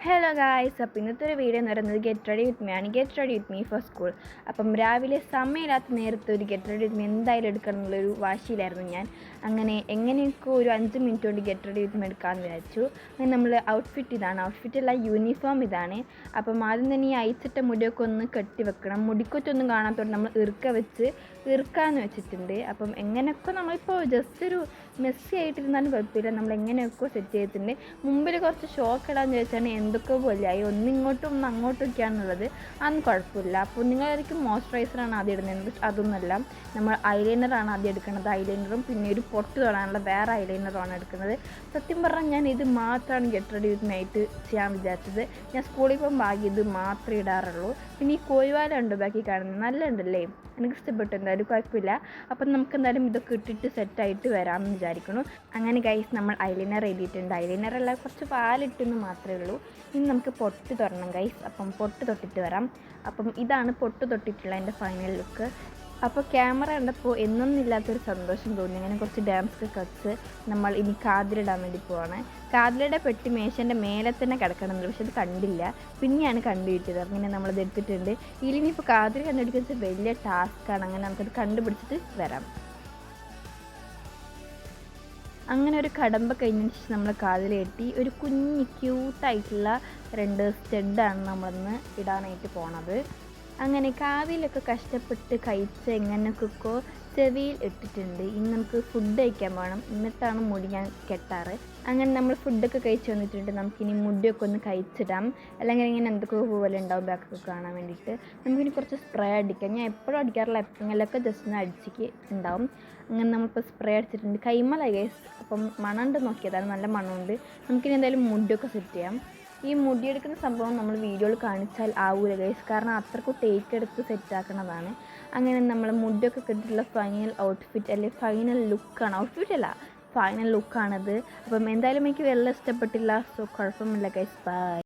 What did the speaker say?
Hello guys, അപ്പോൾ ഇന്നത്തെ ഒരു വീഡിയോ എന്ന് പറയുന്നത് ഗെറ്റ് റെഡി വിത്ത് മീ ആണ്. Get ready with me for school. അപ്പം രാവിലെ സമയമില്ലാത്ത നേരത്തെ ഒരു ഗെറ്റ് റെഡി വിത്ത് മീ എന്തായാലും എടുക്കണം എന്നുള്ളൊരു വാശിയിലായിരുന്നു ഞാൻ. അങ്ങനെ എങ്ങനെയൊക്കെ ഒരു 5 മിനിറ്റ് കൊണ്ട് ഗെറ്റ് റെഡി വിത്ത് മീ എടുക്കാമെന്ന് വിചാരിച്ചു. അങ്ങനെ നമ്മൾ ഔട്ട്ഫിറ്റ് ഇതാണ്, ഔട്ട്ഫിറ്റല്ല യൂണിഫോം ഇതാണ്. അപ്പം ആദ്യം തന്നെ ഈ അയച്ചിട്ട മുടിയൊക്കെ ഒന്ന് കെട്ടി വെക്കണം. മുടിക്കൊറ്റൊന്നും കാണാത്തതുകൊണ്ട് നമ്മൾ ഇറുക്കാന്ന് വെച്ചിട്ടുണ്ട്. അപ്പം എങ്ങനെയൊക്കെ നമ്മളിപ്പോൾ ജസ്റ്റ് ഒരു മെസ്സി ആയിട്ടിരുന്നാലും കുഴപ്പമില്ല, നമ്മൾ എങ്ങനെയൊക്കെ സെറ്റ് ചെയ്തിട്ടുണ്ട്. മുമ്പിൽ കുറച്ച് ഷോക്ക് ഇടാന്ന് ചോദിച്ചാൽ എന്തൊക്കെ പോലെയായി, ഒന്നിങ്ങോട്ടും ഒന്ന് അങ്ങോട്ടൊക്കെയാണുള്ളത്. അതൊന്നും കുഴപ്പമില്ല. അപ്പോൾ നിങ്ങളായിരിക്കും മോയ്സ്ചറൈസറാണ് ആദ്യം ഇടുന്നത്, അതൊന്നുമല്ല. നമ്മൾ ഐലൈനറാണ് ആദ്യം എടുക്കുന്നത്. ഐലൈനറും പിന്നെ ഒരു പൊട്ട് തൊടാനുള്ള വേറെ ഐലൈനറുമാണ് എടുക്കുന്നത്. സത്യം പറഞ്ഞാൽ ഞാൻ ഇത് മാത്രമാണ് ഗെറ്റ് റെഡി വിത്ത് മീ ആയിട്ട് ചെയ്യാൻ വിചാരിച്ചത്. ഞാൻ സ്കൂളിൽ പോകുമ്പോൾ ബാക്കി ഇത് മാത്രമേ ഇടാറുള്ളൂ. പിന്നെ ഈ കോഴിവാലുണ്ട് ബാക്കി കാണുന്നത്, നല്ല ഉണ്ടല്ലേ, എനിക്ക് ഇഷ്ടപ്പെട്ടു. എന്തായാലും കുഴപ്പമില്ല. അപ്പം നമുക്ക് എന്തായാലും ഇതൊക്കെ ഇട്ടിട്ട് സെറ്റായിട്ട് വരാമെന്ന് വിചാരിക്കുന്നു. അങ്ങനെ ഗൈസ്, നമ്മൾ ഐലൈനർ എഴുതിയിട്ടുണ്ട്. ഐലൈനറെല്ലാം കുറച്ച് പാലിട്ടെന്ന് മാത്രമേ ഉള്ളൂ. ഇനി നമുക്ക് പൊട്ട് തൊടണം ഗൈസ്. അപ്പം പൊട്ട് തൊട്ടിട്ട് വരാം. അപ്പം ഇതാണ് പൊട്ട് തൊട്ടിട്ടുള്ള എൻ്റെ ഫൈനൽ ലുക്ക്. അപ്പോൾ ക്യാമറ കണ്ടപ്പോൾ എന്നൊന്നില്ലാത്തൊരു സന്തോഷം തോന്നി. അങ്ങനെ കുറച്ച് ഡാൻസ് കളിച്ച് നമ്മൾ ഇനി കാതിലിടാൻ വേണ്ടി പോവാണ്. കാതിലയുടെ പെട്ടി മേശൻ്റെ മേലെ തന്നെ കിടക്കണമെന്നുണ്ട്, പക്ഷെ അത് കണ്ടില്ല. പിന്നെയാണ് കണ്ടുപിടിച്ചത്. അങ്ങനെ നമ്മളത് എടുത്തിട്ടുണ്ട്. ഇതിനിപ്പോൾ കാതിൽ കണ്ടുപിടിക്കുന്നത് വലിയ ടാസ്ക്കാണ്. അങ്ങനെ നമുക്കത് കണ്ടുപിടിച്ചിട്ട് വരാം. അങ്ങനെ ഒരു കടമ്പ കഴിഞ്ഞതിന് ശേഷം നമ്മൾ കാതിൽ കെട്ടി ഒരു കുഞ്ഞ് ക്യൂട്ടായിട്ടുള്ള 2 സ്റ്റഡാണ് നമ്മളിന്ന് ഇടാനായിട്ട് പോണത്. അങ്ങനെ കാതിലൊക്കെ കഷ്ടപ്പെട്ട് കഴിച്ച് എങ്ങനെയൊക്കെ ചെവിയിൽ ഇട്ടിട്ടുണ്ട്. ഇനി നമുക്ക് ഫുഡ് കഴിക്കാൻ വേണം, എന്നിട്ടാണ് മുടി ഞാൻ കെട്ടാറ്. അങ്ങനെ നമ്മൾ ഫുഡൊക്കെ കഴിച്ച് വന്നിട്ടുണ്ട്. നമുക്കിനി മുടിയൊക്കെ ഒന്ന് കഴിച്ചിടാം, അല്ലെങ്കിൽ ഇങ്ങനെ എന്തൊക്കെ പോലെ ഉണ്ടാവും ബാക്കൊക്കെ കാണാൻ വേണ്ടിയിട്ട്. നമുക്കിനി കുറച്ച് സ്പ്രേ അടിക്കാം. ഞാൻ എപ്പോഴും അടിക്കാറില്ല, എപ്പോഴെങ്കിലൊക്കെ ജസ്റ്റ് ഒന്ന് അടിച്ചിട്ട് ഉണ്ടാവും. അങ്ങനെ നമ്മളിപ്പോൾ സ്പ്രേ അടിച്ചിട്ടുണ്ട്. കൈമലായി ഗൈസ്. അപ്പം മണമുണ്ട് നോക്കിയതാണ്, നല്ല മണമുണ്ട്. നമുക്കിനി എന്തായാലും മുടിയൊക്കെ സെറ്റ് ചെയ്യാം. ഈ മുടിയെടുക്കുന്ന സംഭവം നമ്മൾ വീഡിയോയിൽ കാണിച്ചാൽ ആവൂല ഗൈസ്, കാരണം അത്രക്കും ടേക്ക് എടുത്ത് സെറ്റാക്കുന്നതാണ്. അങ്ങനെ നമ്മൾ മുടിയൊക്കെ കെട്ടിയിട്ടുള്ള ഫൈനൽ ഔട്ട്ഫിറ്റ്, അല്ലെങ്കിൽ ഫൈനൽ ലുക്കാണ്, ഔട്ട്ഫിറ്റ് അല്ല, ഫൈനൽ ലുക്കാണത്. അപ്പം എന്തായാലും എനിക്ക് വെള്ളം ഇഷ്ടപ്പെട്ടില്ല, സോ കുഴപ്പമില്ല ഗൈസ്, ബൈ.